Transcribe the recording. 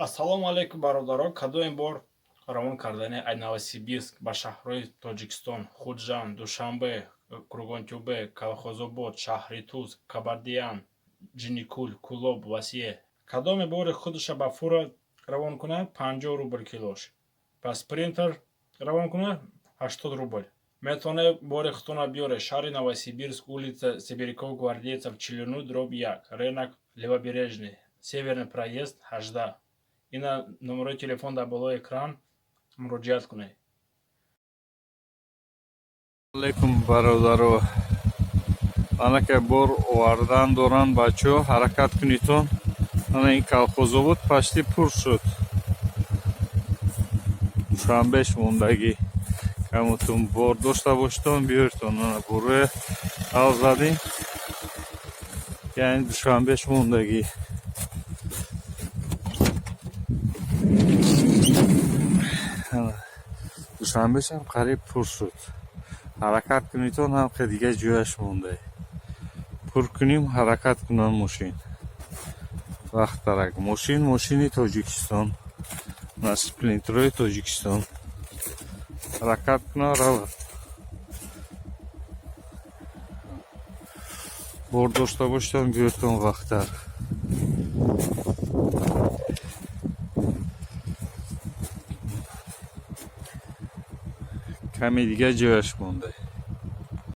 Ассалому алейкум бародаро. Кадоим бор равон кардани Новосибирск ба шаҳрҳои Тоҷикистон Худжанд, Душанбе, Кургонтюбе, Калхозобод, Шаҳритуз, Кабардиян, Ҷиникул, Кулоб, Васие. Кадоме бори худеша ба фура равон кунад 50 рубл килош. Ба спринтер равон кунад 80 рубл. Метавоне бори худтона биёре шаҳри Новосибирск, улица Сибиряков гвардейцев 49 дроб 1, рынок Левобережный, Северный проезд 18. И на номерои телефон дар болои экран муроҷиат кунед. алейкум бародаро, анаке бор овардан доранд бачаҳо, ҳаракат кунитон. ана ин колхозобод пашти пур шуд. душанбеш мондагӣ камутун бор дошта боштон биёртон. ана бурӯе ҳал задим, яъни душанбеш мондагӣ. душанбеш ҳам қариб пур шуд. ҳаракат кунитон ҳам ки дига ҷояш монда. пур кунем ҳаракат кунан мошин. вақт дарак мошини Тоҷикистон, на сплинтерои Тоҷикистон ҳаракат кунан равад. бор дошта боштон биёртон вақттар. каме дига ҷояш монда.